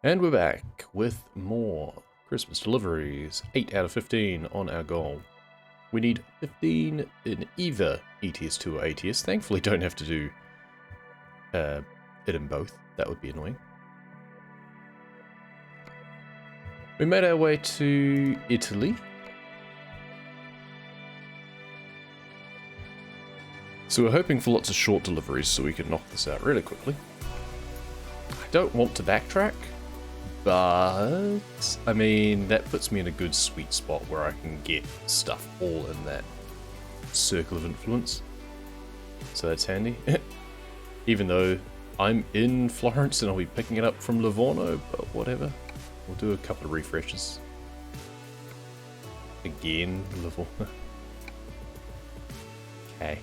And we're back with more Christmas deliveries. 8 out of 15 on our goal. We need 15 in either ETS2 or ATS. Thankfully don't have to do it in both. That would be annoying. We made our way to Italy. So we're hoping for lots of short deliveries so we can knock this out really quickly. I don't want to backtrack. But, I mean, that puts me in a good sweet spot where I can get stuff all in that circle of influence. So that's handy. Even though I'm in Florence and I'll be picking it up from Livorno, but whatever. We'll do a couple of refreshes. Again, Livorno. Okay.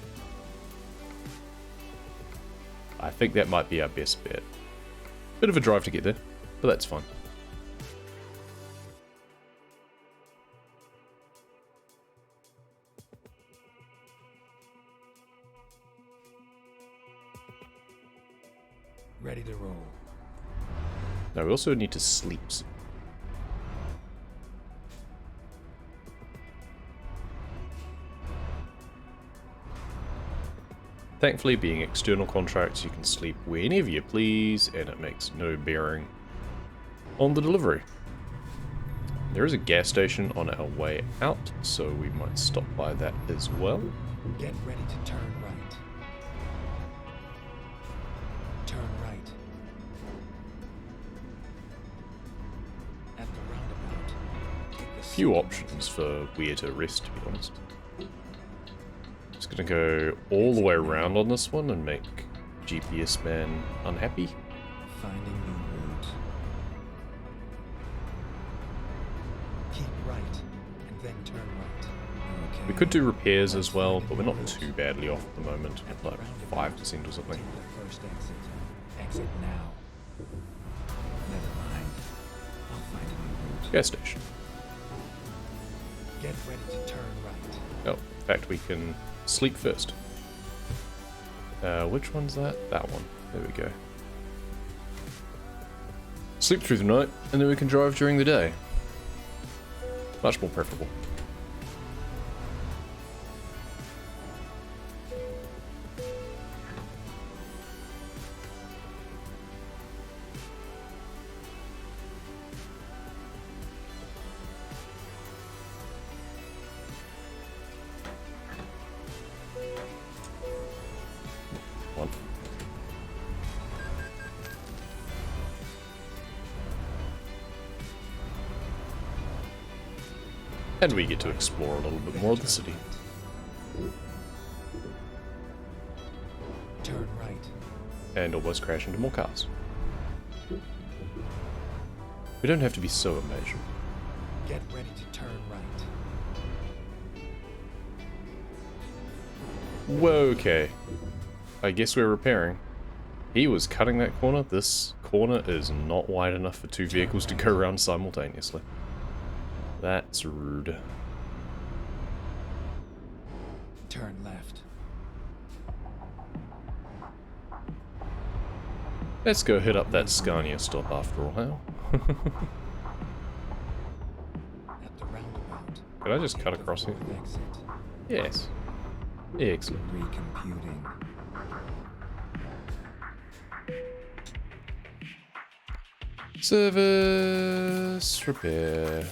I think that might be our best bet. Bit of a drive to get there. But that's fine. Ready to roll. Now we also need to sleep soon. Thankfully, being external contracts, you can sleep whenever you please, and it makes no bearing on the delivery. There is a gas station on our way out, so we might stop by that as well. Get ready to turn right. Turn right. At the roundabout, take the Few options for where to rest, to be honest. Just gonna go all the way around on this one and make GPS man unhappy. finding new route. Keep right, and then turn right. Okay. We could do repairs as well, but we're not too badly off at the moment, with like 5% or something. Take the first exit. Exit now. Never mind. I'll find a new route. Gas station. Get ready to turn right. Oh, in fact we can sleep first. Which one's that? That one. There we go. Sleep through the night, and then we can drive during the day. Much more preferable. One. And we get to explore a little bit more of the city. Turn right. And almost crash into more cars. We don't have to be so impatient. Get ready to turn right. Whoa, okay. I guess we're repairing. He was cutting that corner. This corner is not wide enough for two vehicles to go around simultaneously. That's rude. Turn left. Let's go hit up that Scania stop after all, huh? At the roundabout. Could I just cut across here? Exit. Yes. Excellent. Recomputing. Service repair.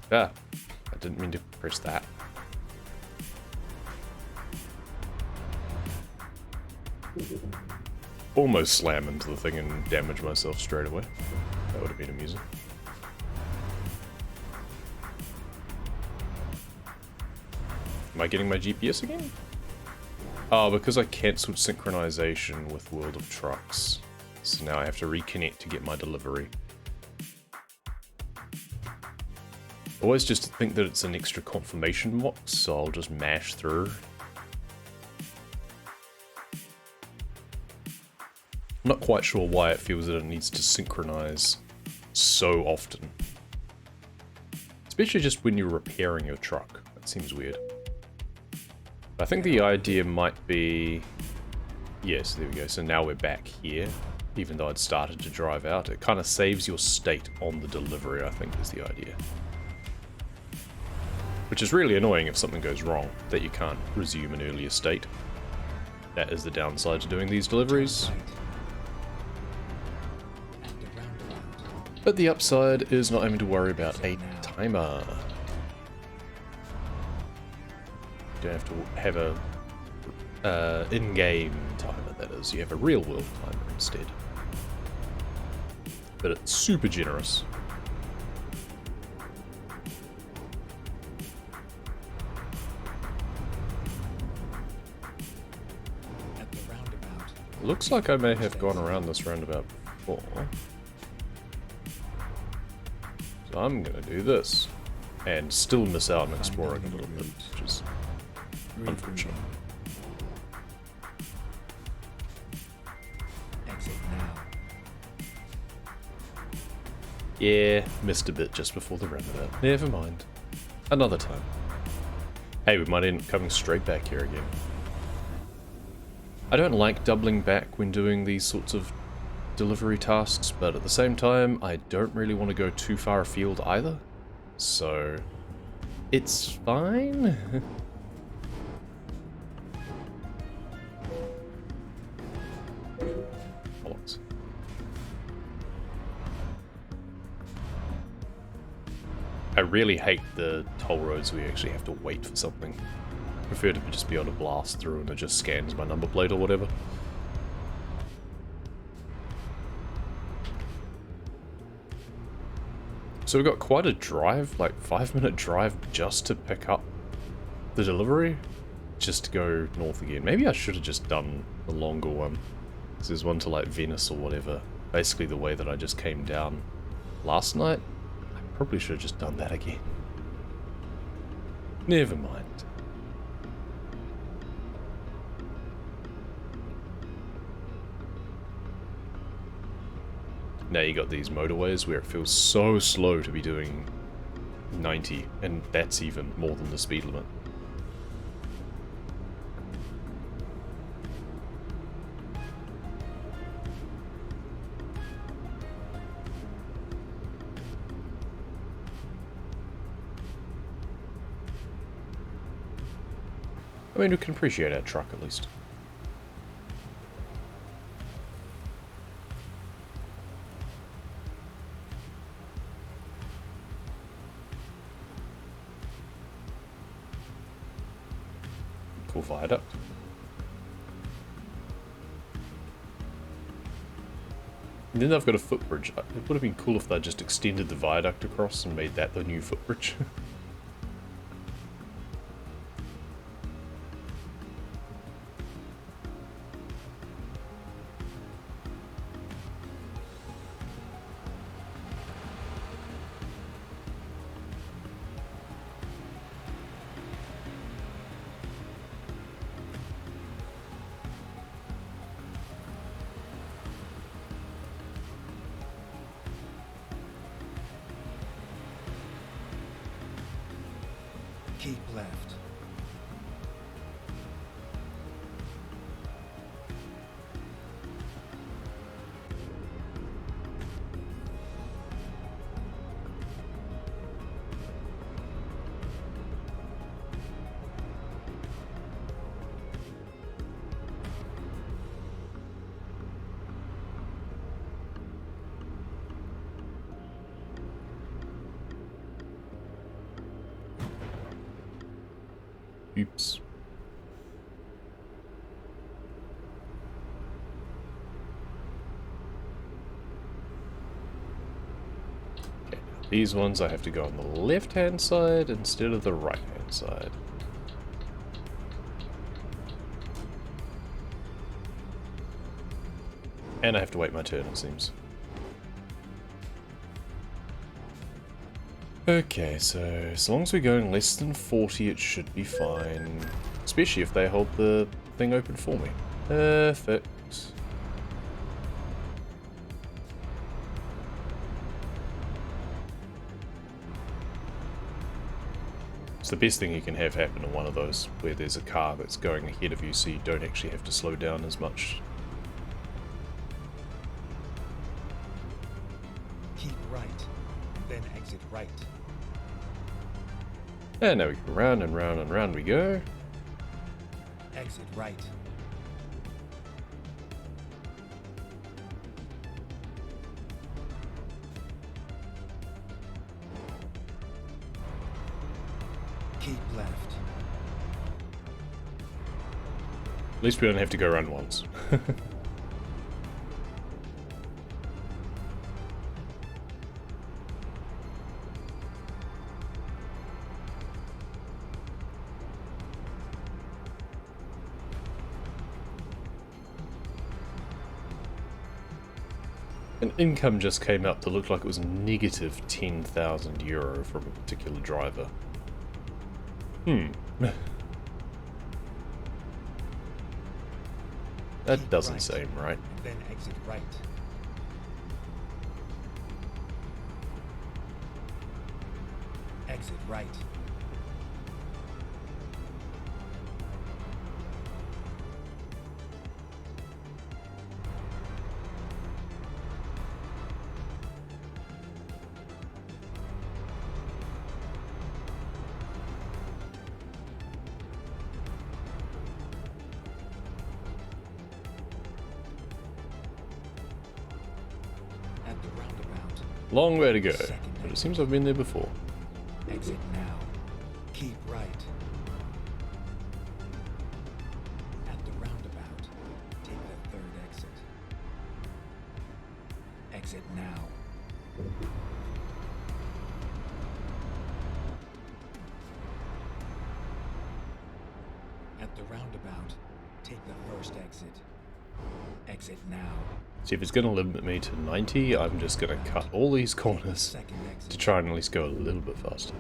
Ah, I didn't mean to press that. Almost slam into the thing and damage myself straight away. That would have been amusing. Am I getting my GPS again? Oh, because I cancelled synchronization with World of Trucks. So now I have to reconnect to get my delivery. Always just think that it's an extra confirmation box, so I'll just mash through. I'm not quite sure why it feels that it needs to synchronize so often. Especially just when you're repairing your truck. That seems weird. I think the idea might be... Yes, there we go. So now we're back here. even though I'd started to drive out. It kind of saves your state on the delivery, I think, is the idea. Which is really annoying if something goes wrong, that you can't resume an earlier state. That is the downside to doing these deliveries. But the upside is not having to worry about a timer. You don't have to have a in-game timer, that is. You have a real-world timer instead. But it's super generous. Looks like I may have gone around this roundabout before. So I'm gonna do this. And still miss out on exploring a little bit, which is unfortunate. Exit now. Yeah, missed a bit just before the roundabout. Never mind. Another time. Hey, we might end up coming straight back here again. I don't like doubling back when doing these sorts of delivery tasks, but at the same time, I don't really want to go too far afield either. So, it's fine. Bollocks. I really hate the toll roads where you actually have to wait for something. I prefer to just be able to blast through and it just scans my number plate or whatever. So we've got quite a drive, like 5-minute drive just to pick up the delivery, just to go north again. Maybe I should have just done the longer one. So there's one to like Venice or whatever. Basically the way that I just came down last night. I probably should have just done that again. Never mind. Now you got these motorways where it feels so slow to be doing 90, and that's even more than the speed limit. I mean, we can appreciate our truck at least. Cool viaduct. And then they've got a footbridge. It would have been cool if they just extended the viaduct across and made that the new footbridge. Keep left. Oops. Okay, these ones I have to go on the left-hand side instead of the right-hand side. And I have to wait my turn, it seems. Okay, so as long as we're going less than 40, it should be fine. Especially if they hold the thing open for me. Perfect. It's the best thing you can have happen in one of those, where there's a car that's going ahead of you so you don't actually have to slow down as much. Then exit right. And now we go round and round and round we go. Exit right. Keep left. At least we don't have to go around once. An income just came up that looked like it was negative 10,000 euro from a particular driver. That Keep doesn't right. seem right. Then exit right. Exit right. At the roundabout. Long way to go, Second but it exit. seems I've been there before. Exit now. Keep right. At the roundabout, take the third exit. Exit now. At the roundabout, take the first exit. Exit now. See, if it's going to limit me to 90, I'm just going to cut all these corners Second exit. to try and at least go a little bit faster.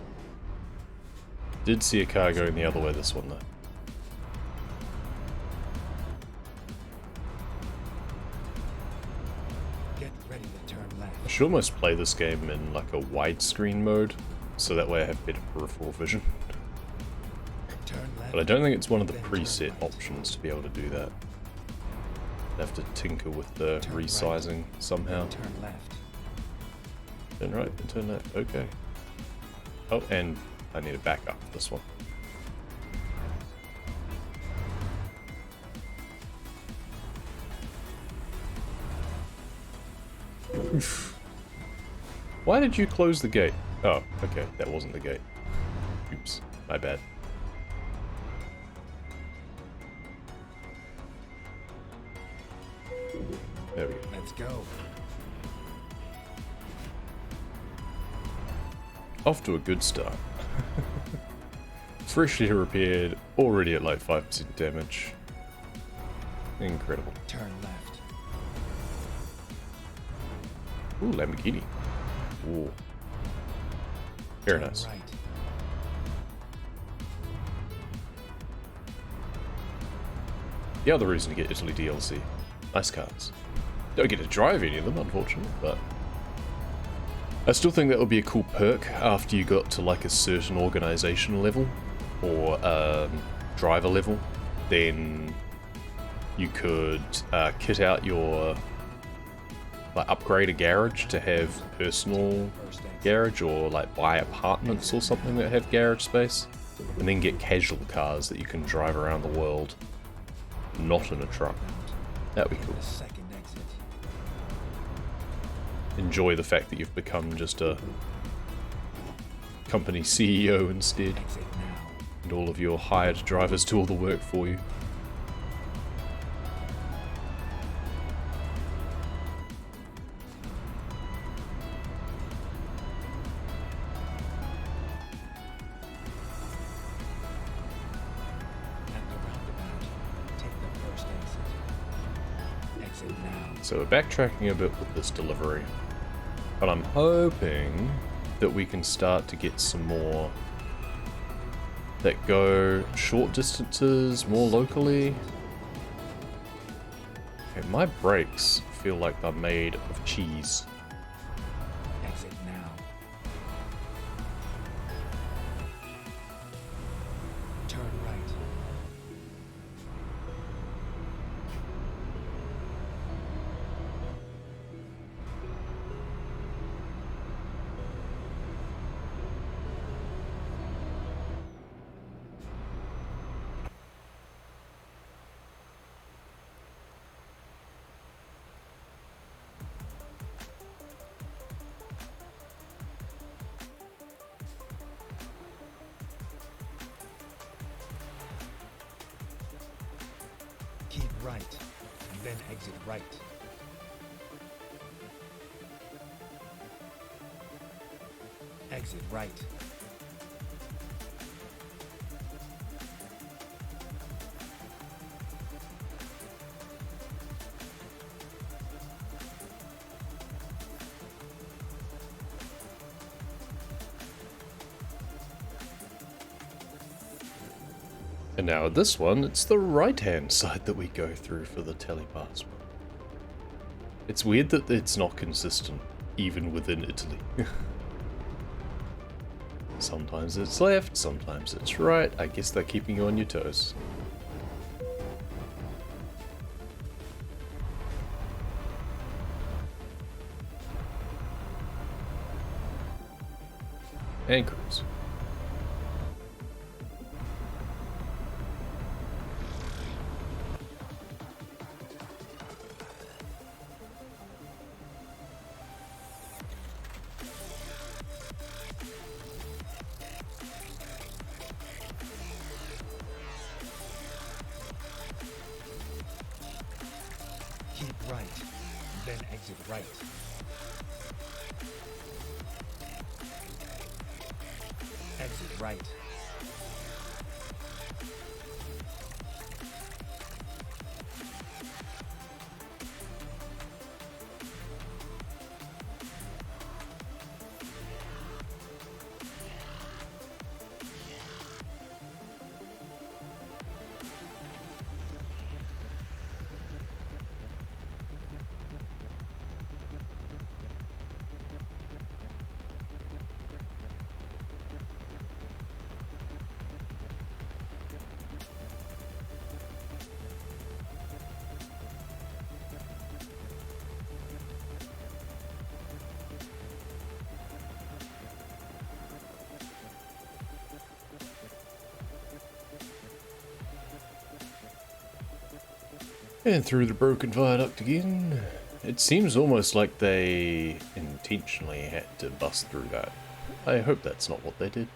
Did see a car going the other way this one though. Get ready to turn I left. should almost play this game in like a widescreen mode, so that way I have better peripheral vision. Turn left. But I don't think it's one of the then turn preset right. options to be able to do that. I have to tinker with the Turn right. resizing somehow. Turn left. Turn right and turn left, okay. Oh, and I need to back up this one. Oof. Why did you close the gate? Oh, okay, that wasn't the gate. Oops, my bad. There we go. Let's go. Off to a good start. Freshly repaired, already at like 5% damage. Incredible. Turn left. Ooh, Lamborghini. Ooh. Very Turn nice. right. The other reason to get Italy DLC. Nice cars. Don't get to drive any of them, unfortunately, but I still think that would be a cool perk after you got to like a certain organization level or driver level. Then you could kit out your like upgrade a garage to have personal First exit. garage, or like buy apartments or something that have garage space, and then get casual cars that you can drive around the world, not in a truck. That'd be cool. The second exit. Enjoy the fact that you've become just a company CEO instead, Exit now. and all of your hired drivers do all the work for you. At the roundabout, take the first exit. Exit now. So we're backtracking a bit with this delivery, but I'm hoping that we can start to get some more that go short distances more locally. Okay, my brakes feel like they're made of cheese. Exit now. Turn right. right, and then exit right. Exit right. And now at this one, it's the right-hand side that we go through for the telepass. It's weird that it's not consistent, even within Italy. Sometimes it's left, sometimes it's right. I guess they're keeping you on your toes. And cruise. Keep right, and then exit right. Exit right. And through the broken viaduct again. It seems almost like they intentionally had to bust through that. I hope that's not what they did.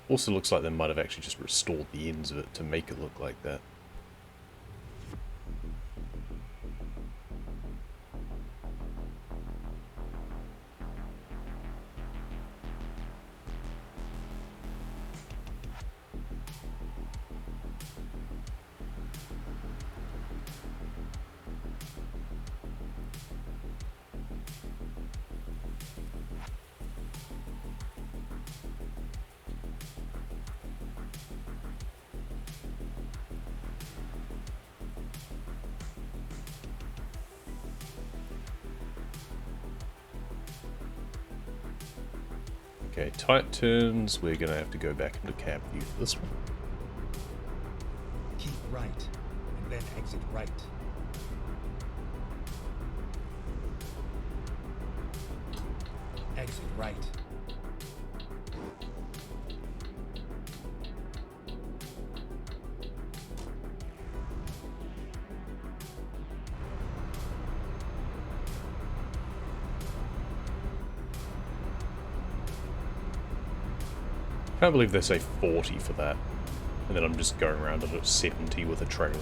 Also looks like they might have actually just restored the ends of it to make it look like that. Okay, tight turns. We're going to have to go back into cab view for this one. Keep right, and then exit right. Exit right. Can't believe they say 40 for that. And then I'm just going around at 70 with a trailer.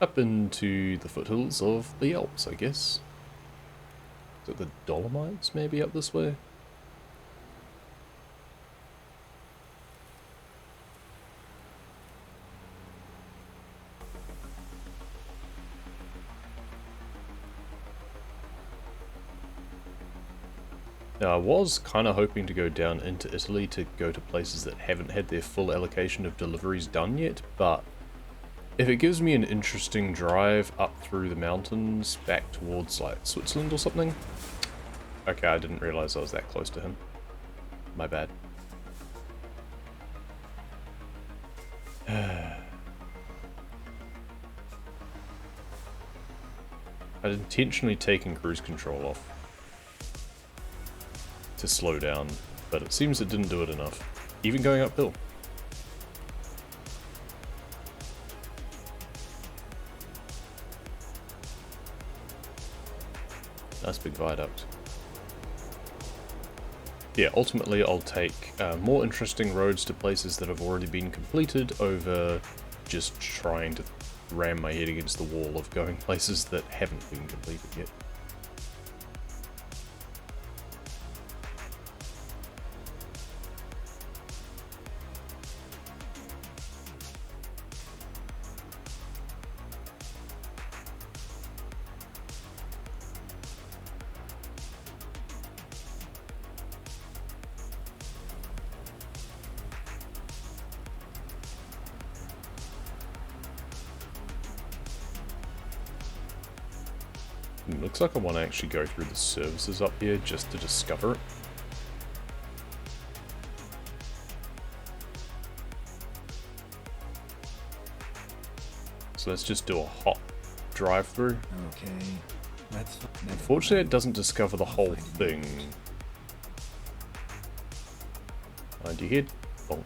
Up into the foothills of the Alps, I guess. Is it the Dolomites, maybe, up this way? Now, I was kind of hoping to go down into Italy to go to places that haven't had their full allocation of deliveries done yet, but if it gives me an interesting drive up through the mountains back towards, like, Switzerland or something... Okay, I didn't realize I was that close to him. My bad. I'd intentionally taken cruise control off. to slow down, but it seems it didn't do it enough, even going uphill. Nice big viaduct. Yeah, ultimately I'll take more interesting roads to places that have already been completed over just trying to ram my head against the wall of going places that haven't been completed yet. Looks like I want to actually go through the services up here just to discover it. So let's just do a hot drive-through. Okay. Unfortunately, it doesn't discover the whole thing. Mind your head. Bonk.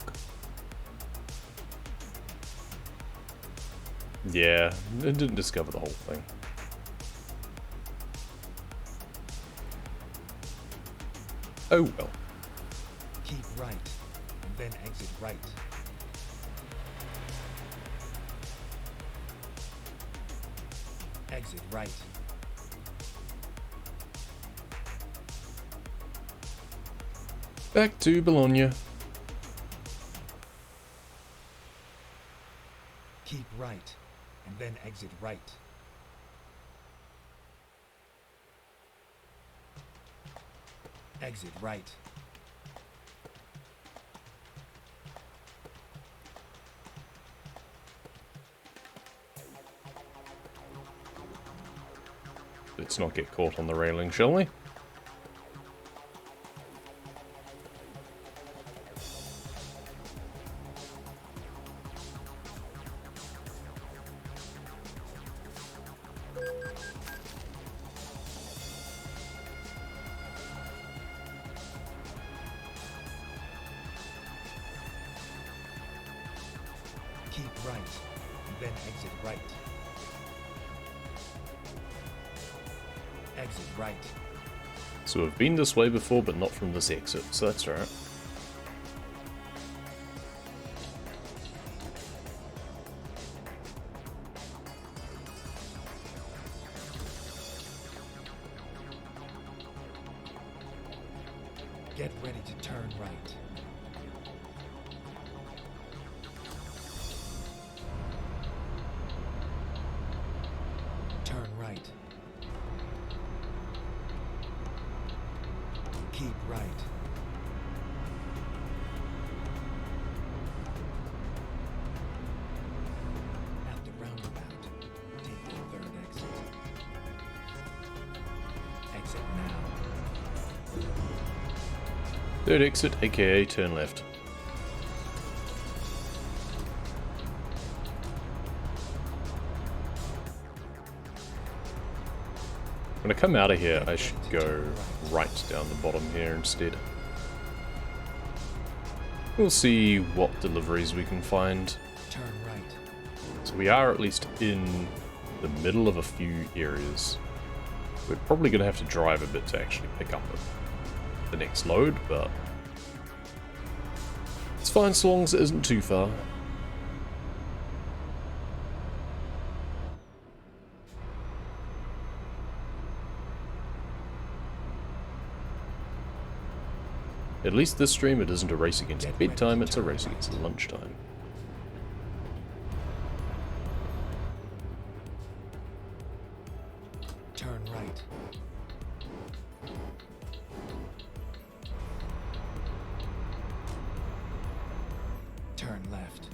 Yeah, it didn't discover the whole thing. Oh well. Keep right, and then exit right. Exit right. Back to Bologna. Keep right, and then exit right. Exit right. Let's not get caught on the railing, shall we? Keep right, and then exit right. Exit right. So we've been this way before, but not from this exit, so that's alright. Get ready to turn right. Turn right. Keep right. At the roundabout, take the third exit. Exit now. Third exit, aka turn left. When I come out of here, I should go right down the bottom here instead. We'll see what deliveries we can find. Turn right. So we are at least in the middle of a few areas. We're probably going to have to drive a bit to actually pick up the next load, but it's fine so long as it isn't too far. At least this stream, it isn't a race against bedtime, it's a race against lunchtime. Turn right. Turn left.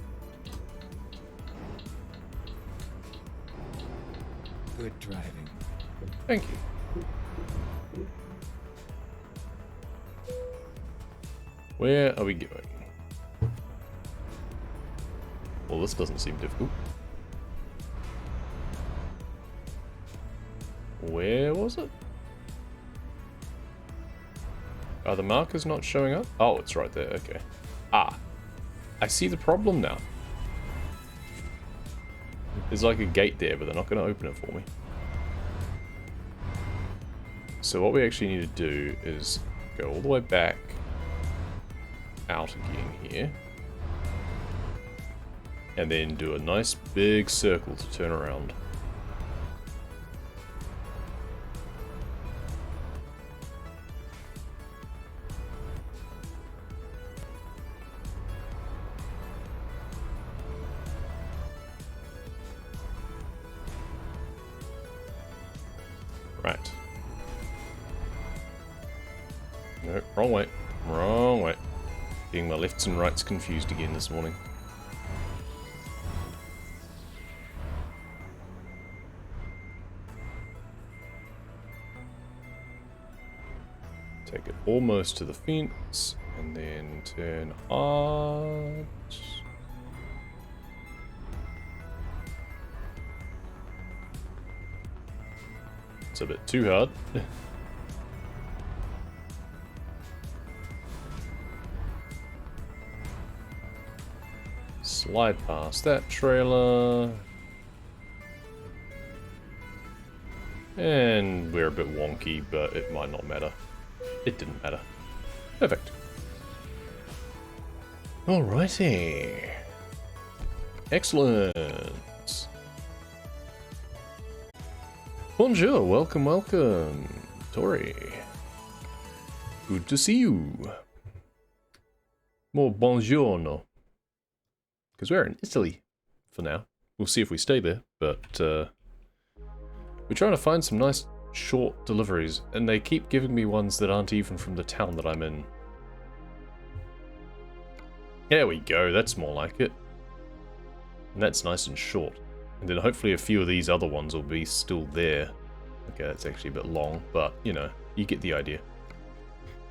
Good driving. Thank you. Where are we going? Well, this doesn't seem difficult. Where was it? Are the markers not showing up? Oh, it's right there, okay. Ah, I see the problem now. There's like a gate there, but they're not going to open it for me. So what we actually need to do is go all the way back out again here. And then do a nice big circle to turn around. Right. No, wrong way. Wrong way. Getting my lefts and rights confused again this morning. Take it almost to the fence, and then turn hard. It's a bit too hard. Slide past that trailer. And we're a bit wonky, but it might not matter. It didn't matter. Perfect. Alrighty. Excellent. Bonjour, welcome, welcome. Tori. Good to see you. More buongiorno. Because we're in Italy for now. We'll see if we stay there, but we're trying to find some nice short deliveries, and they keep giving me ones that aren't even from the town that I'm in. There we go, that's more like it. And that's nice and short. And then hopefully a few of these other ones will be still there. Okay, that's actually a bit long, but, you know, you get the idea.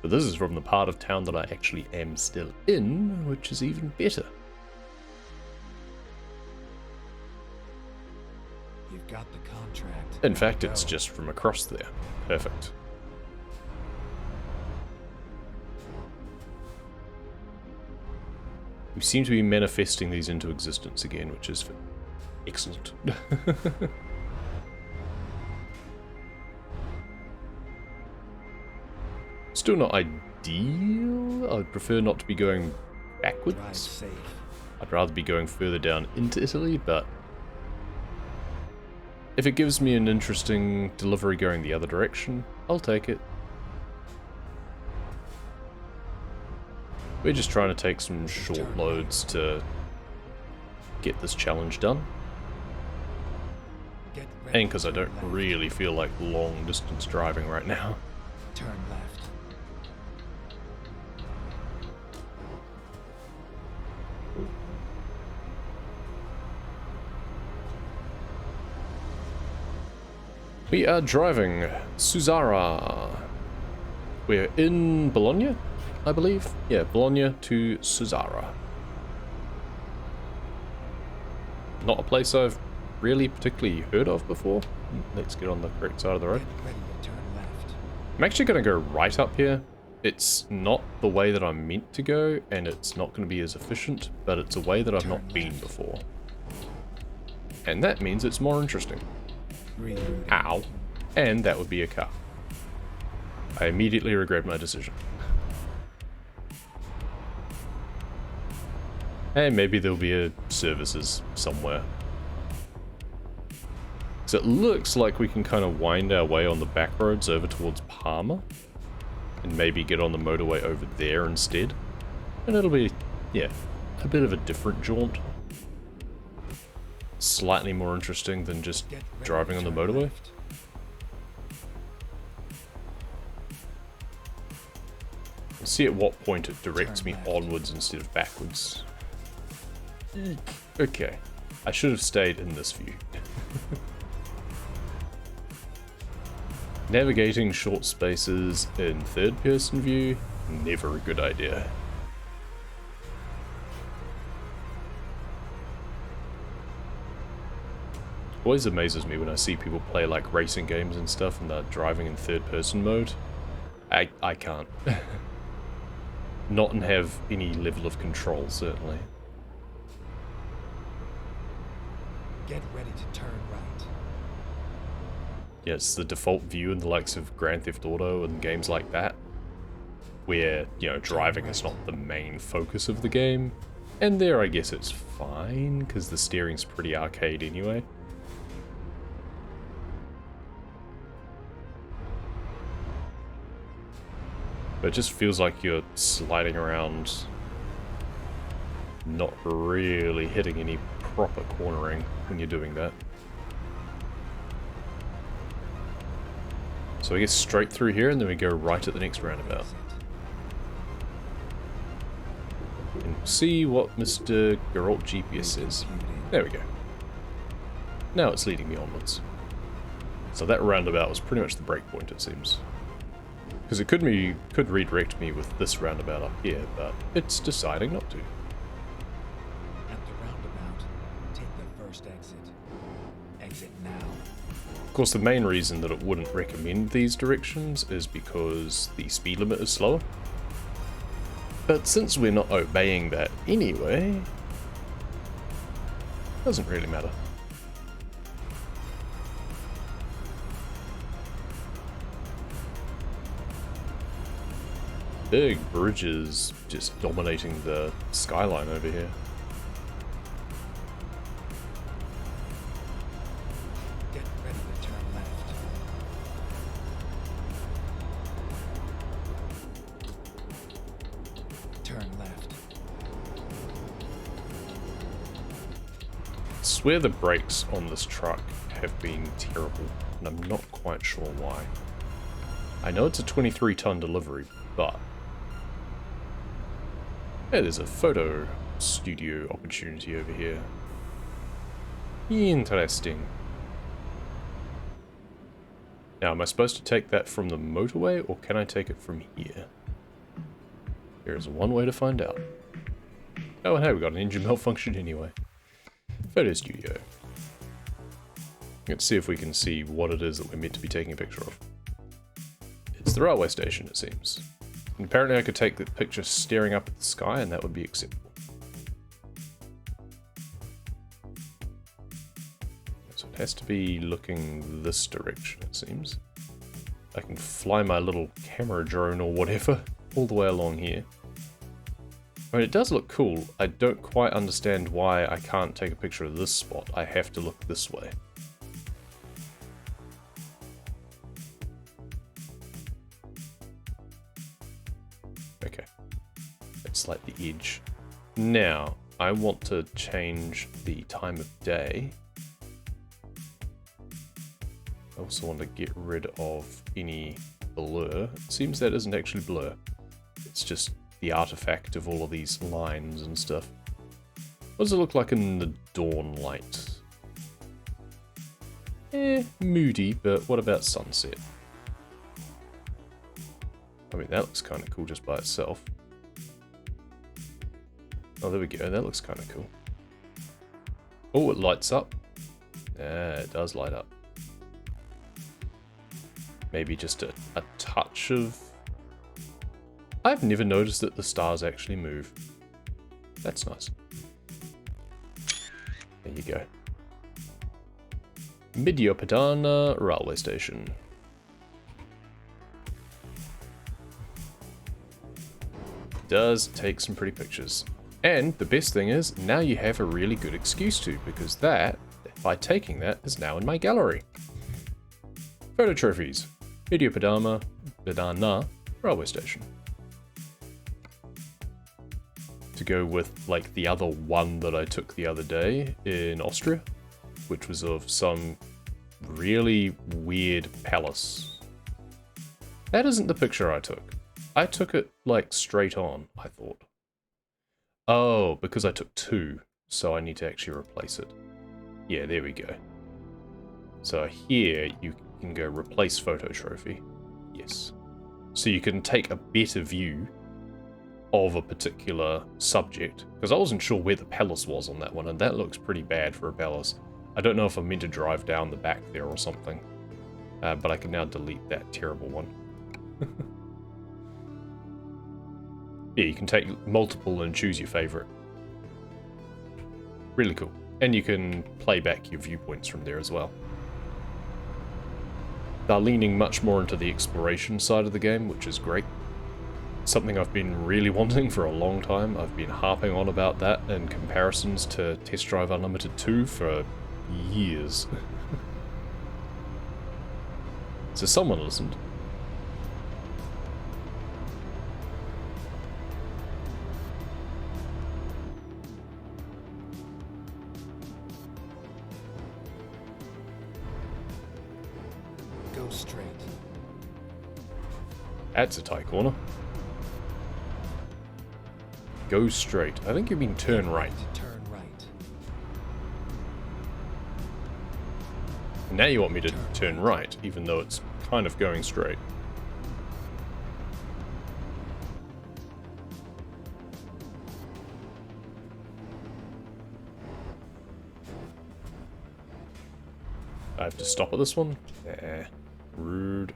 But this is from the part of town that I actually am still in, which is even better. You've got the contract. In fact, it's just from across there. Perfect. We seem to be manifesting these into existence again, which is excellent. Still not ideal. I'd prefer not to be going backwards. I'd rather be going further down into Italy, but if it gives me an interesting delivery going the other direction, I'll take it. We're just trying to take some short loads to get this challenge done. And because I don't really feel like long distance driving right now. Turn left. We are driving Suzzara. We're in Bologna, I believe. Yeah, Bologna to Suzzara. Not a place I've really particularly heard of before. Let's get on the correct side of the road. Get ready to turn left. I'm actually going to go right up here. It's not the way that I'm meant to go, and it's not going to be as efficient, but it's a way that I've not been before. And that means it's more interesting. Ow. And that would be a car. I immediately regret my decision. And maybe there'll be a services somewhere. So it looks like we can kind of wind our way on the back roads over towards Parma. And maybe get on the motorway over there instead. And it'll be, yeah, a bit of a different jaunt. Slightly more interesting than just driving on the motorway. We'll see at what point it directs me onwards instead of backwards. Okay, I should have stayed in this view. Navigating short spaces in third-person view, never a good idea. Always amazes me when I see people play like racing games and stuff and they're driving in third-person mode. I can't. Not and have any level of control, certainly. Get ready to turn right. Yeah, it's the default view in the likes of Grand Theft Auto and games like that, where, you know, driving is not the main focus of the game. And there, I guess it's fine, because the steering's pretty arcade anyway. But it just feels like you're sliding around, not really hitting any proper cornering when you're doing that. So I guess straight through here, and then we go right at the next roundabout. And see what Mr. Geralt GPS says. There we go. Now it's leading me onwards. So that roundabout was pretty much the breakpoint, it seems. Because it could redirect me with this roundabout up here, but it's deciding not to. At the roundabout, take the first exit. Exit now. Of course, the main reason that it wouldn't recommend these directions is because the speed limit is slower. But since we're not obeying that anyway, doesn't really matter. Big bridges just dominating the skyline over here. Get ready to turn left. Turn left. I swear the brakes on this truck have been terrible, and I'm not quite sure why. I know it's a 23-ton delivery, but... Hey, there's a photo studio opportunity over here. Interesting. Now, am I supposed to take that from the motorway, or can I take it from here? There is one way to find out. Oh, and hey, we got an engine malfunction anyway. Photo studio. Let's see if we can see what it is that we're meant to be taking a picture of. It's the railway station, it seems. And apparently I could take the picture staring up at the sky, and that would be acceptable. So it has to be looking this direction, it seems. I can fly my little camera drone or whatever all the way along here. I mean, it does look cool. I don't quite understand why I can't take a picture of this spot. I have to look this way. Okay. It's like the edge. Now, I want to change the time of day. I also want to get rid of any blur. It seems that isn't actually blur. It's just the artifact of all of these lines and stuff. What does it look like in the dawn light? Moody, but what about sunset? I mean, that looks kind of cool just by itself. Oh, there we go. That looks kind of cool. Oh, it lights up. Yeah, it does light up. Maybe just a touch of... I've never noticed that the stars actually move. That's nice. There you go. Midiopadana railway station. Does take some pretty pictures. And the best thing is, now you have a really good excuse to, because that, by taking that, is now in my gallery. Photo trophies. Midiopadana railway station. To go with, like, the other one that I took the other day in Austria, which was of some really weird palace. That isn't the picture I took. I took it, like, straight on, I thought. Oh, because I took two, so I need to actually replace it. Yeah, there we go. So here, you can go replace photo trophy. Yes. So you can take a better view of a particular subject, because I wasn't sure where the palace was on that one, and that looks pretty bad for a palace. I don't know if I'm meant to drive down the back there or something, but I can now delete that terrible one. Yeah, you can take multiple and choose your favorite. Really cool. And you can play back your viewpoints from there as well. They're leaning much more into the exploration side of the game, which is great. Something I've been really wanting for a long time. I've been harping on about that and comparisons to Test Drive Unlimited 2 for years. So someone listened. Go straight. That's a tight corner. Go straight. I think you mean turn right. Turn right. And now you want me to turn right, even though it's kind of going straight. I have to stop at this one? Eh, rude.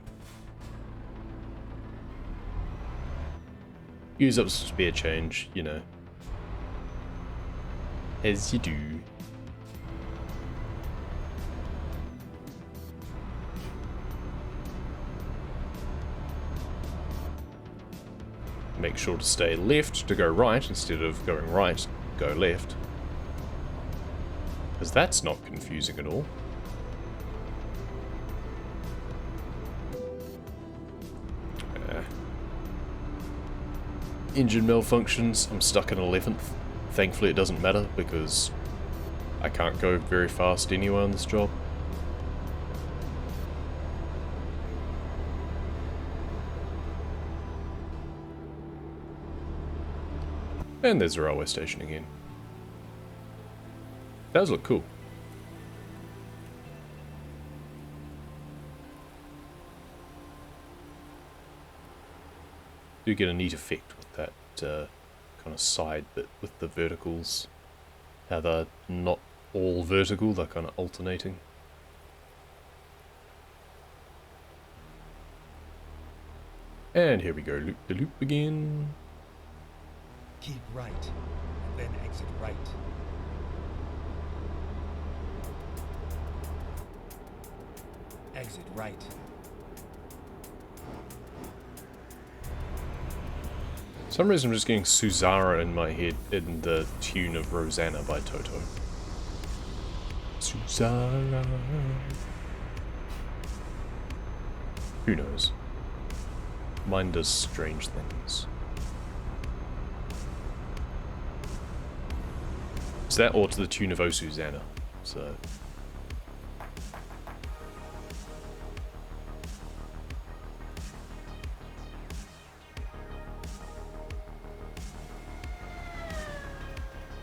Use up some spare change, you know. As you do. Make sure to stay left to go right instead of going right, go left. Because that's not confusing at all. Engine malfunctions, I'm stuck in 11th. Thankfully it doesn't matter because I can't go very fast anyway on this job. And there's the railway station again. That does look cool. Do get a neat effect with that kind of side bit with the verticals. How they're not all vertical, they're kind of alternating. And here we go, loop the loop again. Keep right, then exit right. Exit right. For some reason I'm just getting Suzara in my head in the tune of Rosanna by Toto. Suzara. Who knows? Mine does strange things. Is that or to the tune of Oh Susanna? So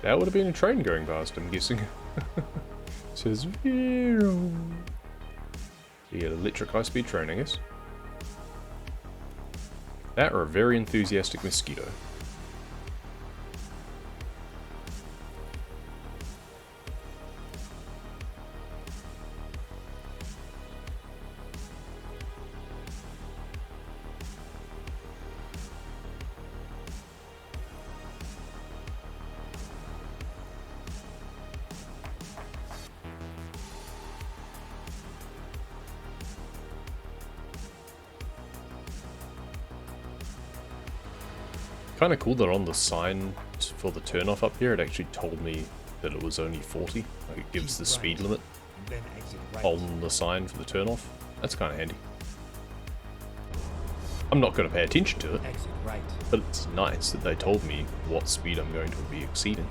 that would have been a train going past, I'm guessing. Says Vero. You get an electric high-speed train, I guess. That or a very enthusiastic mosquito. Kind of cool that on the sign for the turnoff up here, it actually told me that it was only 40. Like it gives the speed limit on the sign for the turnoff. That's kind of handy. I'm not going to pay attention to it, but it's nice that they told me what speed I'm going to be exceeding.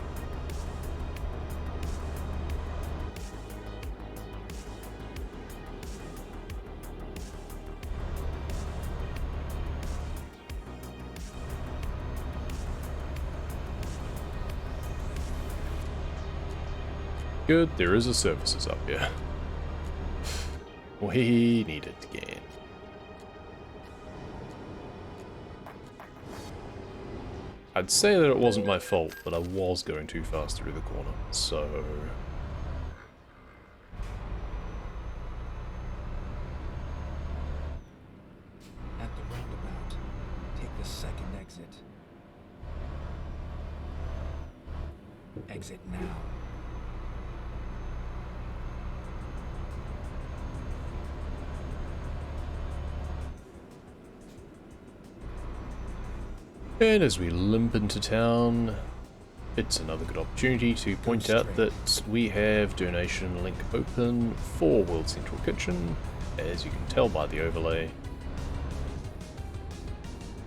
Good, there is a services up here. We need it again. I'd say that it wasn't my fault, but I was going too fast through the corner, so... At the roundabout, take the second exit. Exit now. And as we limp into town, it's another good opportunity to point out that we have donation link open for World Central Kitchen, as you can tell by the overlay.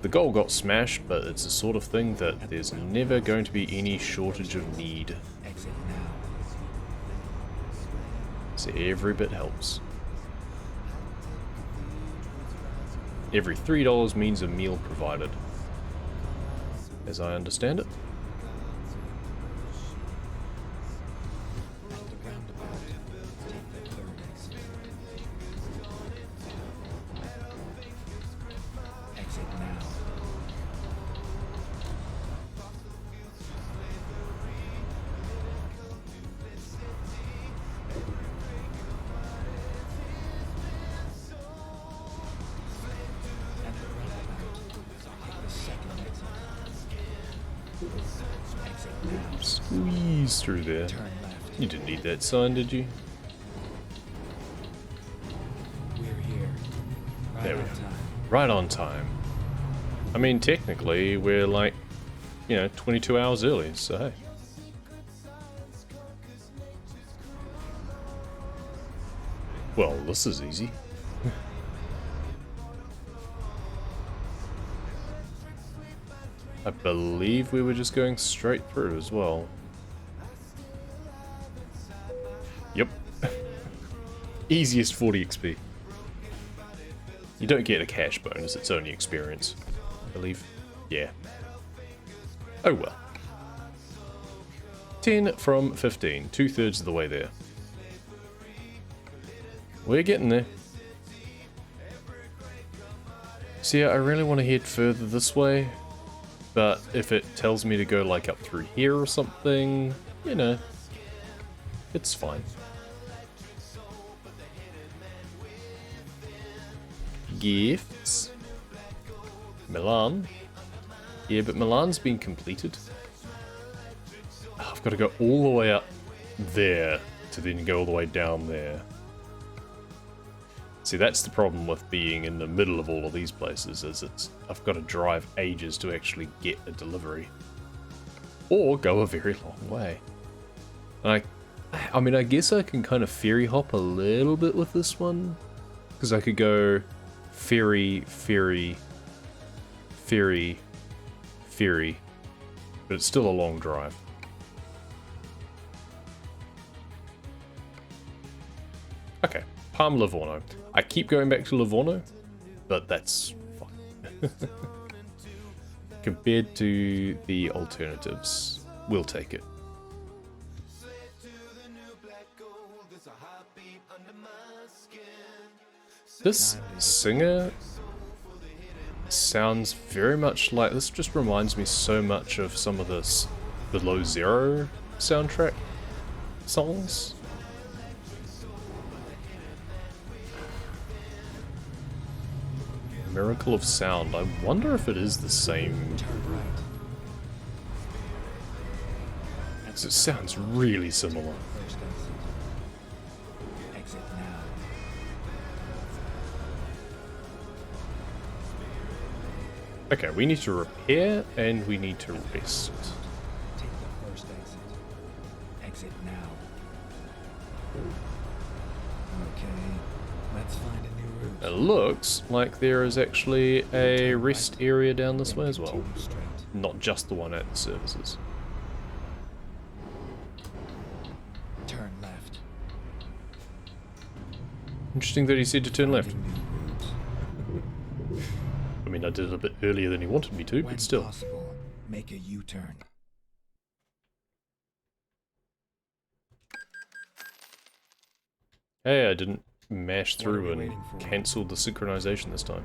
The goal got smashed, but it's the sort of thing that there's never going to be any shortage of need. Exit now. So every bit helps. Every $3 means a meal provided, as I understand it. At the roundabout, take the third exit. Exit now. At the roundabout, take the second exit. Exit now. Squeeze through there. Turn left. You didn't need that sign, did you? We're here. Right There we on go. time. Right on time. I mean, technically, we're like, 22 hours early, so hey. Well, this is easy. I believe we were just going straight through as well. Yep. Easiest 40 XP. You don't get a cash bonus, it's only experience, I believe. Yeah. Oh well. 10 from 15, 2/3 of the way there. We're getting there. So yeah, I really want to head further this way, but if it tells me to go like up through here or something, it's fine. Gifts. Milan. Yeah, but Milan's been completed. I've got to go all the way up there to then go all the way down there. See, that's the problem with being in the middle of all of these places, is I've got to drive ages to actually get a delivery. Or go a very long way. And I mean, I guess I can kind of ferry hop a little bit with this one. Because I could go ferry, ferry, ferry, ferry. But it's still a long drive. Okay, Palm Livorno. I keep going back to Livorno, but that's fine. Compared to the alternatives, we'll take it. This singer sounds very much like, this just reminds me so much of some of the Below Zero soundtrack songs. Miracle of Sound. I wonder if it is the same. Turn right. 'Cause it sounds really similar. First exit. Exit now. Okay, we need to repair and we need to rest. Take the first exit. Exit now. Okay, let's find a new route. It looks like there is actually a rest area down this way as well. Continue straight. Not just the one at the services. Turn left. Interesting that he said to turn left. Finding new route. I mean, I did it a bit earlier than he wanted me to, When but still. possible, make a U-turn. Hey, I didn't mash What are we through and waiting for? cancel the synchronization this time.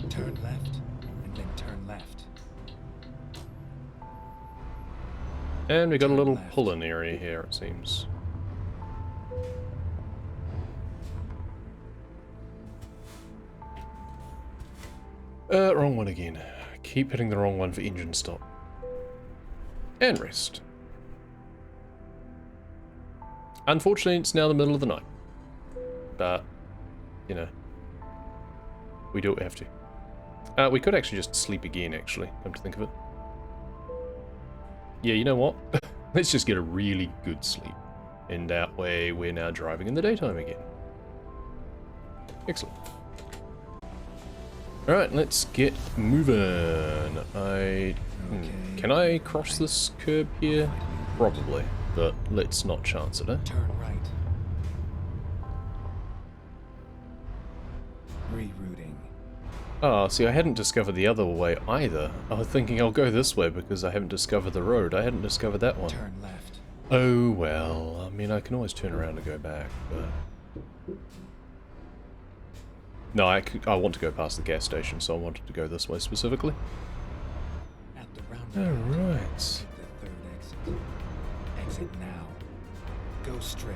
Turn left, and then turn left. And we got a Turn little left. pull-in area here, it seems. Wrong one again. Keep hitting the wrong one for engine stop. And rest. Unfortunately, it's now the middle of the night. But, you know, we do what we have to. We could actually just sleep again, actually, come to think of it. Yeah, you know what? Let's just get a really good sleep. And that way, we're now driving in the daytime again. Excellent. Alright, let's get moving. Can I cross this curb here? Probably, but let's not chance it, eh? Turn right. Rerouting. Ah, see, I hadn't discovered the other way either. I was thinking I'll go this way because I haven't discovered the road. I hadn't discovered that one. Turn left. Oh, well, I mean, I can always turn around and go back, but... No, I want to go past the gas station, so I wanted to go this way specifically. At the roundabout. Alright. Take the third exit. Exit now. Go straight.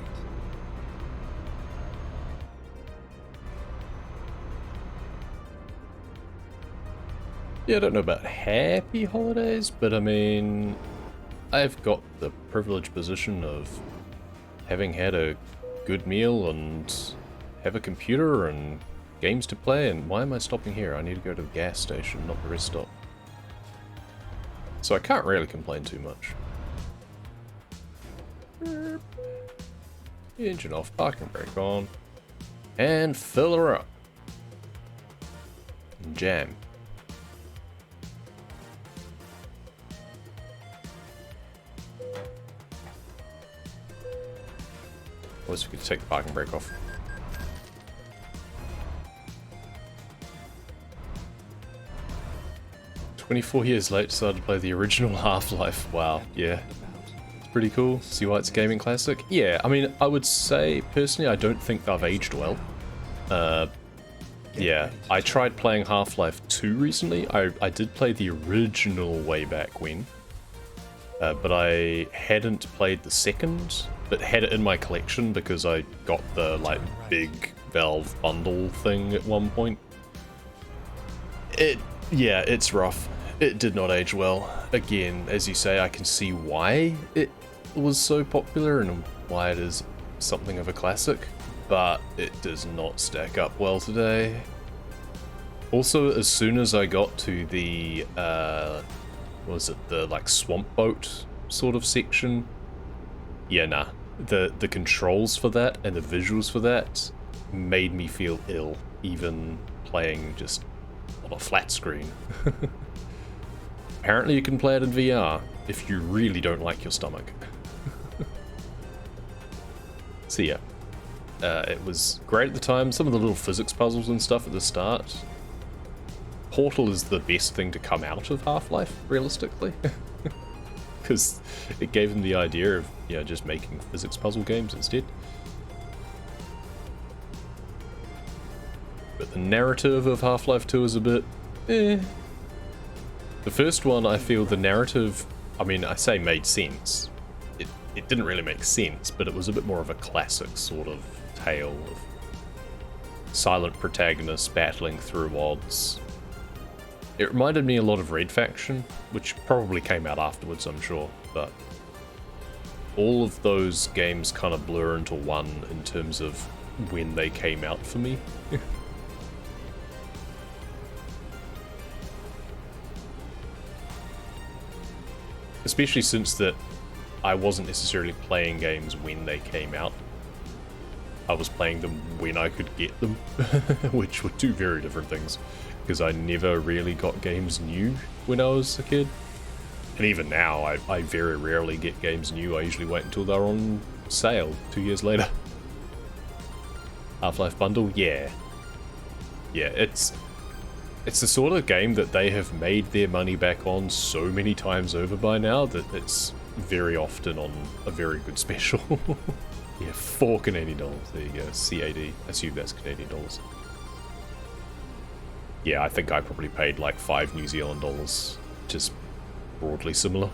Yeah, I don't know about happy holidays, but I mean, I've got the privileged position of having had a good meal and have a computer and games to play, and why am I stopping here? I need to go to the gas station, not the rest stop. So I can't really complain too much. Engine off, parking brake on, and fill her up. Jam. Unless we could take the parking brake off. "24 years late, decided to play the original Half-Life." Wow, yeah. It's pretty cool. See why it's a gaming classic? Yeah, I mean, I would say, personally, I don't think they've aged well. Yeah, I tried playing Half-Life 2 recently. I did play the original way back when. But I hadn't played the second, but had it in my collection because I got the, like, big Valve bundle thing at one point. Yeah, it's rough. It did not age well. Again, as you say, I can see why it was so popular and why it is something of a classic, but it does not stack up well today. Also, as soon as I got to the, was it the, like, swamp boat sort of section? Yeah, nah. The controls for that and the visuals for that made me feel ill, even playing just on a flat screen. Apparently you can play it in VR if you really don't like your stomach. So yeah, it was great at the time. Some of the little physics puzzles and stuff at the start. Portal is the best thing to come out of Half-Life, realistically. Because it gave them the idea of, you know, just making physics puzzle games instead. But the narrative of Half-Life 2 is a bit eh. The first one, I feel the narrative, I mean, I say made sense. It didn't really make sense, but it was a bit more of a classic sort of tale of silent protagonists battling through odds. It reminded me a lot of Red Faction, which probably came out afterwards, I'm sure, but all of those games kind of blur into one in terms of when they came out for me. Especially since that I wasn't necessarily playing games when they came out. I was playing them when I could get them, which were two very different things, because I never really got games new when I was a kid. And even now, I very rarely get games new. I usually wait until they're on sale 2 years later. Half-Life bundle? Yeah. Yeah, it's the sort of game that they have made their money back on so many times over by now that it's very often on a very good special. Yeah, $4 Canadian. There you go. CAD. I assume that's Canadian dollars. Yeah, I think I probably paid like $5 New Zealand dollars. Just broadly similar.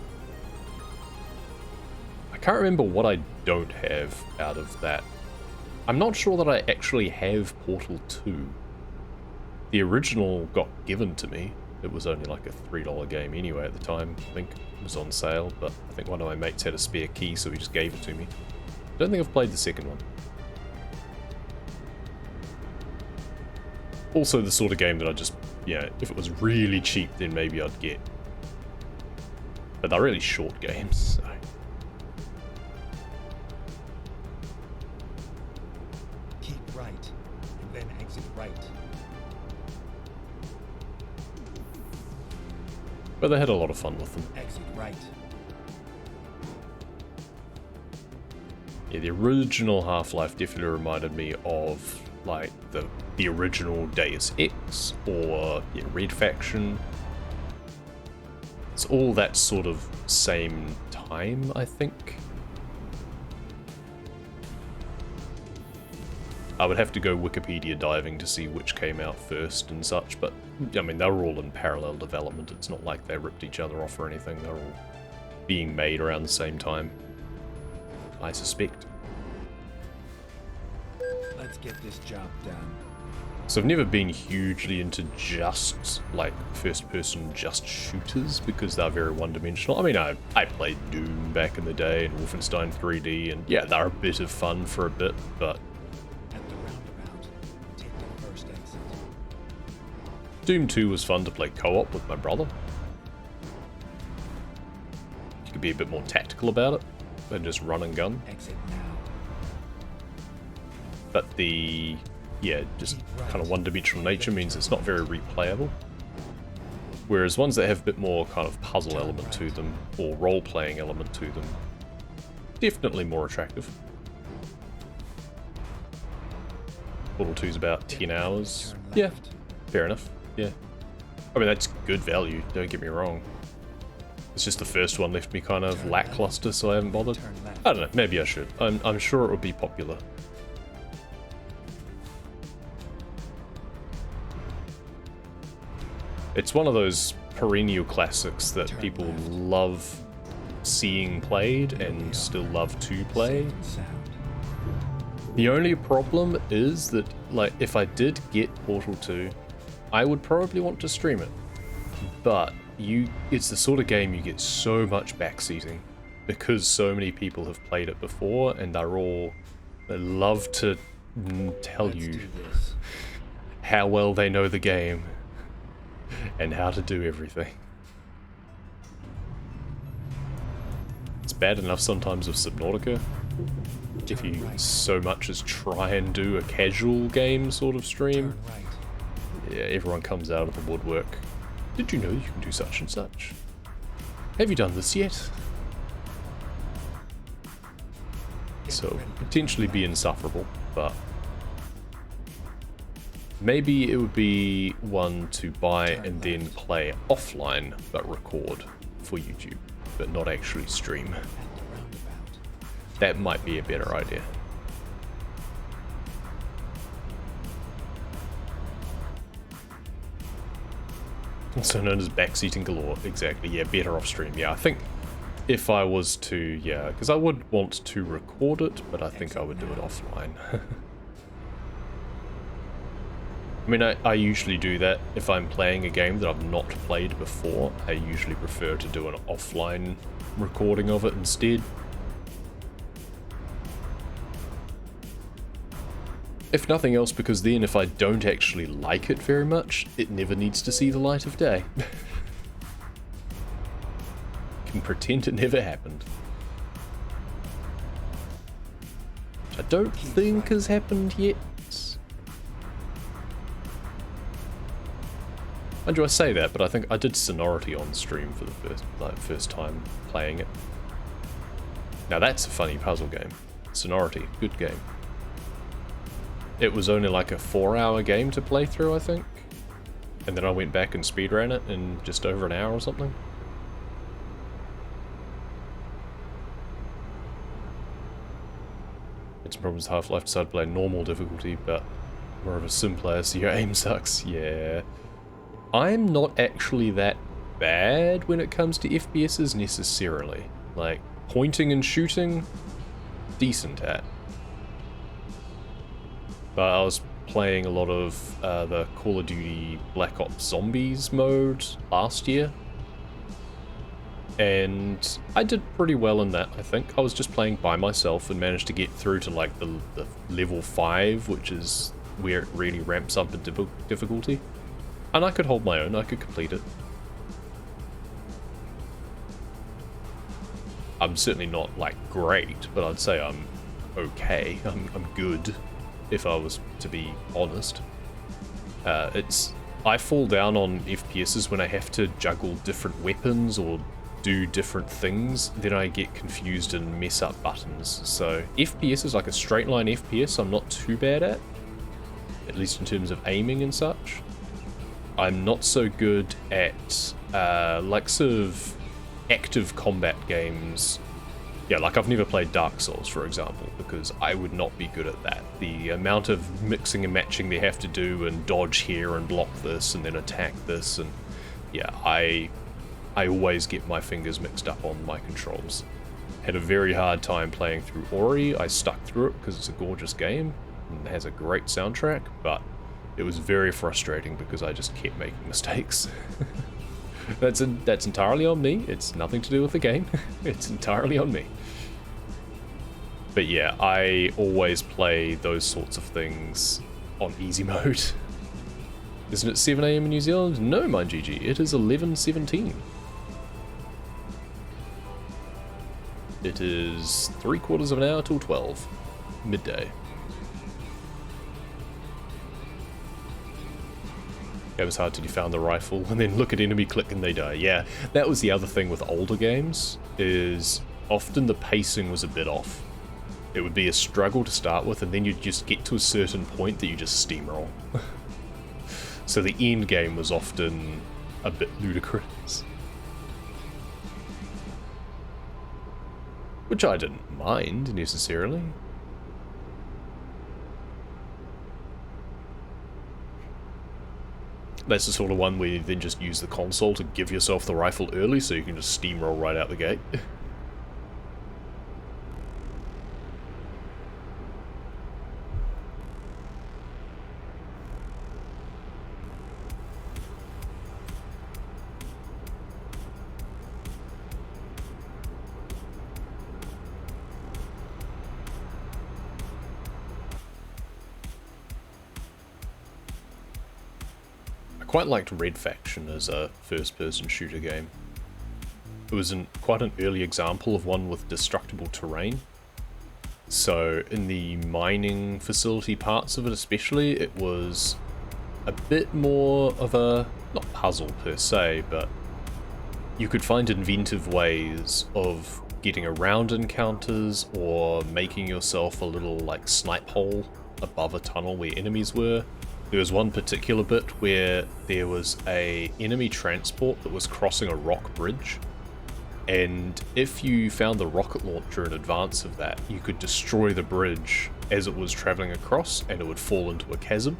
I can't remember what I don't have out of that. I'm not sure that I actually have Portal 2. The original got given to me. It was only like a $3 game anyway at the time, I think. It was on sale, but I think one of my mates had a spare key, so he just gave it to me. I don't think I've played the second one. Also the sort of game that I just, yeah, if it was really cheap, then maybe I'd get. But they're really short games, so. Keep right, and then exit right. But they had a lot of fun with them. Exit right. Yeah, the original Half-Life definitely reminded me of like the original Deus Ex or yeah, Red Faction. It's all that sort of same time, I think. I would have to go Wikipedia diving to see which came out first and such, but I mean, they were all in parallel development. It's not like they ripped each other off or anything. They're all being made around the same time, I suspect. Let's get this job done. So I've never been hugely into just, like, first-person just shooters, because they're very one-dimensional. I mean, I played Doom back in the day, and Wolfenstein 3D, and yeah, they're a bit of fun for a bit, but At the roundabout, take the first exit. Doom 2 was fun to play co-op with my brother. You could be a bit more tactical about it than just run and gun. Exit now. But the, yeah, just kind of one-dimensional nature means it's not very replayable. Whereas ones that have a bit more kind of puzzle element to them, or role-playing element to them, definitely more attractive. Portal 2's about 10 hours. Yeah, fair enough, yeah. I mean, that's good value, don't get me wrong. It's just the first one left me kind of lackluster, so I haven't bothered. I don't know, maybe I should. I'm sure it would be popular. It's one of those perennial classics that people love seeing played and still love to play. Safe and sound. The only problem is that, like, if I did get Portal 2, I would probably want to stream it. But it's the sort of game you get so much backseating because so many people have played it before and they love to tell Let's you do this. how well they know the game and how to do everything. It's bad enough sometimes with Subnautica. If you so much as try and do a casual game sort of stream, Turn right. yeah, everyone comes out of the woodwork. Did you know you can do such and such? Have you done this yet? So, potentially be insufferable, but maybe it would be one to buy and then play offline, but record for YouTube, but not actually stream. At the roundabout. That might be a better idea. Also known as backseating galore. Exactly, yeah, better off stream. Yeah, I think if I was to, yeah, because I would want to record it, but I think I would do it offline. I mean, I usually do that if I'm playing a game that I've not played before. I usually prefer to do an offline recording of it instead. If nothing else, because then if I don't actually like it very much, it never needs to see the light of day. Can pretend it never happened. Which I don't think has happened yet. Mind you, I say that, but I think I did Sonority on stream for the first time playing it. Now that's a funny puzzle game. Sonority, good game. It was only like a 4-hour game to play through, I think. And then I went back and speedran it in just over an hour or something. Had some problems with Half-Life, decided to play normal difficulty, but more of a sim player, so your aim sucks. Yeah. I'm not actually that bad when it comes to FPSs necessarily. Like, pointing and shooting, decent at. But I was playing a lot of the Call of Duty Black Ops Zombies mode last year. And I did pretty well in that, I think. I was just playing by myself and managed to get through to like the level 5, which is where it really ramps up in difficulty. And I could hold my own, I could complete it. I'm certainly not like great, but I'd say I'm okay. I'm good, if I was to be honest. I fall down on FPSs when I have to juggle different weapons or do different things, then I get confused and mess up buttons. So FPS is like a straight line FPS I'm not too bad at least in terms of aiming and such. I'm not so good at like sort of active combat games. Yeah, like I've never played Dark Souls, for example, because I would not be good at that. The amount of mixing and matching they have to do and dodge here and block this and then attack this, and yeah, I always get my fingers mixed up on my controls. Had a very hard time playing through Ori. I stuck through it because it's a gorgeous game and has a great soundtrack, but it was very frustrating because I just kept making mistakes. That's entirely on me. It's nothing to do with the game. It's entirely on me. But yeah, I always play those sorts of things on easy mode. Isn't it 7 AM in New Zealand? No, my GG. It is 11:17. It is 3/4 of an hour till 12. Midday. It was hard till you found the rifle, and then look at enemy, click, and they die. Yeah, that was the other thing with older games, is often the pacing was a bit off. It would be a struggle to start with, and then you'd just get to a certain point that you just steamroll. So the end game was often a bit ludicrous. Which I didn't mind, necessarily. That's the sort of one where you then just use the console to give yourself the rifle early so you can just steamroll right out the gate. I quite liked Red Faction as a first-person shooter game. It was quite an early example of one with destructible terrain. So in the mining facility parts of it especially, it was a bit more of a, not puzzle per se, but you could find inventive ways of getting around encounters or making yourself a little like snipe hole above a tunnel where enemies were. There was one particular bit where there was a enemy transport that was crossing a rock bridge, and if you found the rocket launcher in advance of that, you could destroy the bridge as it was traveling across, and it would fall into a chasm.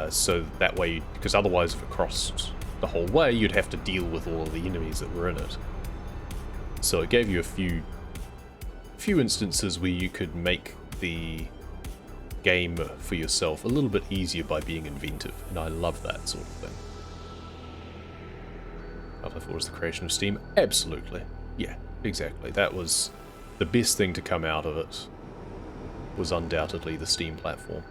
So that way, because otherwise if it crossed the whole way, you'd have to deal with all of the enemies that were in it. So it gave you a few instances where you could make the game for yourself a little bit easier by being inventive, and I love that sort of thing. Half-Life 4 was the creation of Steam? Absolutely. Yeah, exactly. That was the best thing to come out of it, was undoubtedly the Steam platform.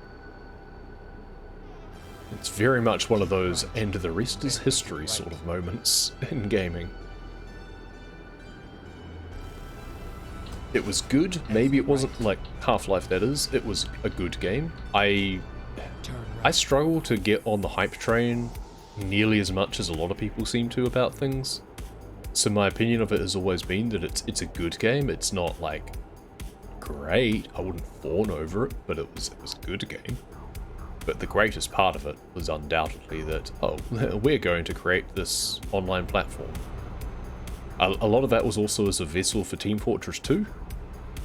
It's very much one of those and the rest is history sort of moments in gaming. It was good. Maybe it wasn't like Half-Life, that is. It was a good game. I struggle to get on the hype train nearly as much as a lot of people seem to about things. So my opinion of it has always been that it's a good game. It's not like great. I wouldn't fawn over it, but it was a good game. But the greatest part of it was undoubtedly that, oh, we're going to create this online platform. A lot of that was also as a vessel for Team Fortress 2,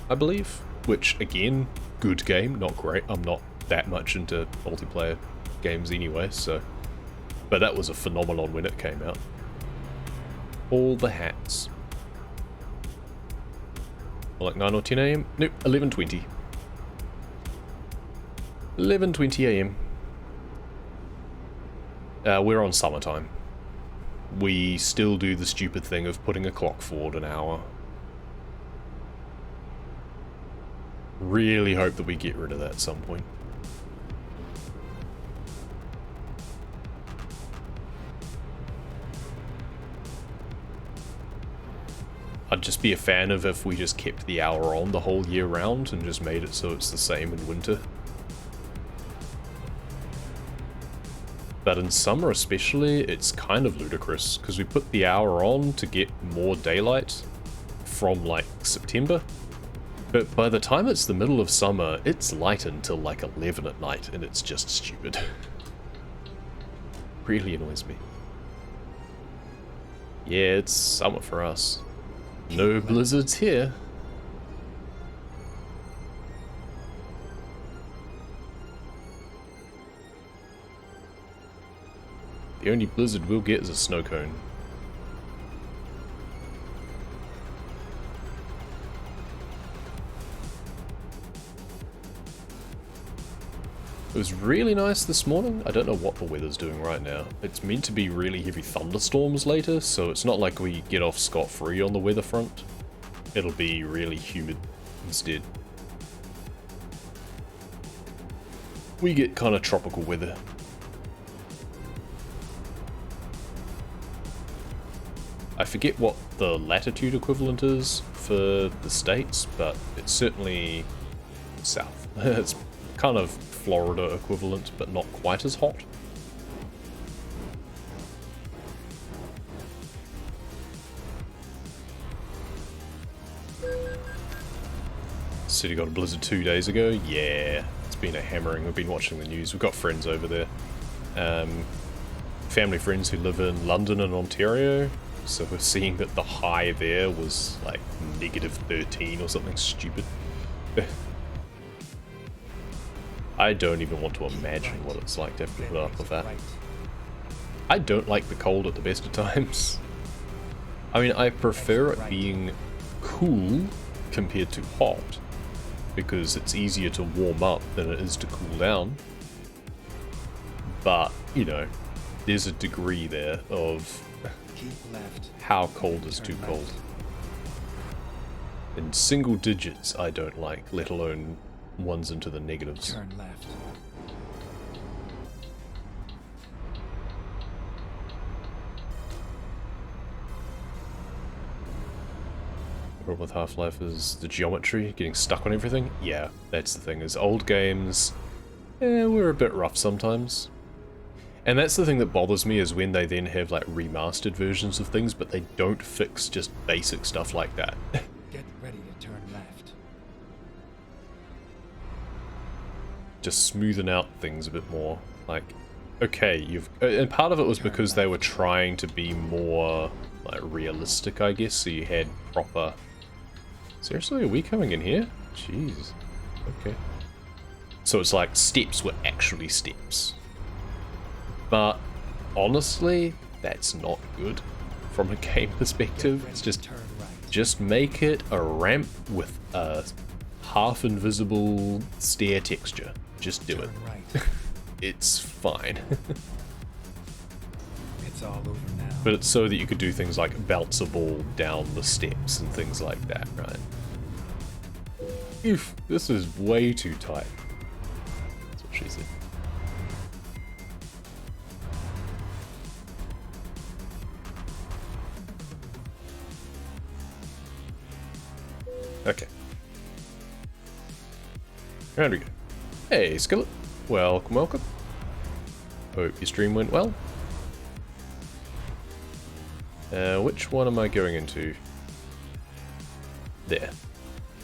I believe, which, again, good game, not great. I'm not that much into multiplayer games anyway, so... But that was a phenomenon when it came out. All the hats. Like 9 or 10 AM? Nope, 11:20. 11:20 AM. We're on summertime. We still do the stupid thing of putting a clock forward an hour. Really hope that we get rid of that at some point. I'd just be a fan of if we just kept the hour on the whole year round and just made it so it's the same in winter. But in summer especially, it's kind of ludicrous, because we put the hour on to get more daylight from like September. But by the time it's the middle of summer, it's light until like 11 at night, and it's just stupid. Really annoys me. Yeah, it's summer for us. No blizzards here. The only blizzard we'll get is a snow cone. It was really nice this morning. I don't know what the weather's doing right now. It's meant to be really heavy thunderstorms later, so it's not like we get off scot-free on the weather front. It'll be really humid instead. We get kind of tropical weather. I forget what the latitude equivalent is for the States, but it's certainly south. It's kind of Florida equivalent, but not quite as hot. City got a blizzard 2 days ago. Yeah, it's been a hammering. We've been watching the news. We've got friends over there. Family friends who live in London and Ontario. So we're seeing that the high there was like -13 or something stupid. I don't even want to imagine what it's like to have to put up with that. I don't like the cold at the best of times. I mean, I prefer it being cool compared to hot, because it's easier to warm up than it is to cool down. But, you know, there's a degree there of how cold is too cold. In single digits I don't like, let alone ones into the negatives. Turn left. The problem with Half-Life is the geometry, getting stuck on everything. Yeah, that's the thing, is old games, we're a bit rough sometimes. And that's the thing that bothers me, is when they then have like remastered versions of things, but they don't fix just basic stuff like that. Get ready to turn left. Just smoothing out things a bit more. Like, okay, and part of it was because they were trying to be more like realistic, I guess, so you had proper... Seriously, are we coming in here? Jeez. Okay. So it's like steps were actually steps. But honestly, that's not good from a game perspective. It's just make it a ramp with a half invisible stair texture. Just do it. It's fine. It's all over now. But it's so that you could do things like bounce a ball down the steps and things like that, right? Oof, this is way too tight. That's what she said. Okay. Round we go. Hey, Skillet. Welcome, welcome. Hope your stream went well. Which one am I going into? There.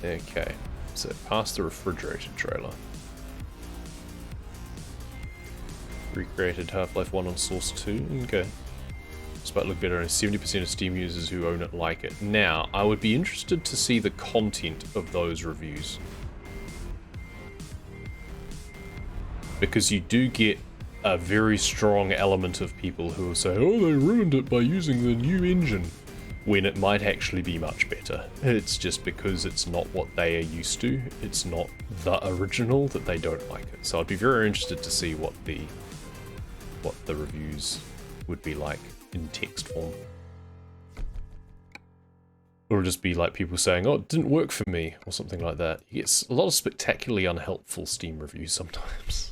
Okay. So, past the refrigerated trailer. Recreated Half-Life 1 on Source 2. Okay. Despite look better, only 70% of Steam users who own it like it. Now, I would be interested to see the content of those reviews. Because you do get a very strong element of people who will say, oh, they ruined it by using the new engine. when it might actually be much better. It's just because it's not what they are used to, it's not the original, that they don't like it. So I'd be very interested to see what the reviews would be like in text form. Or just be like people saying, oh, it didn't work for me, or something like that. You get a lot of spectacularly unhelpful Steam reviews sometimes.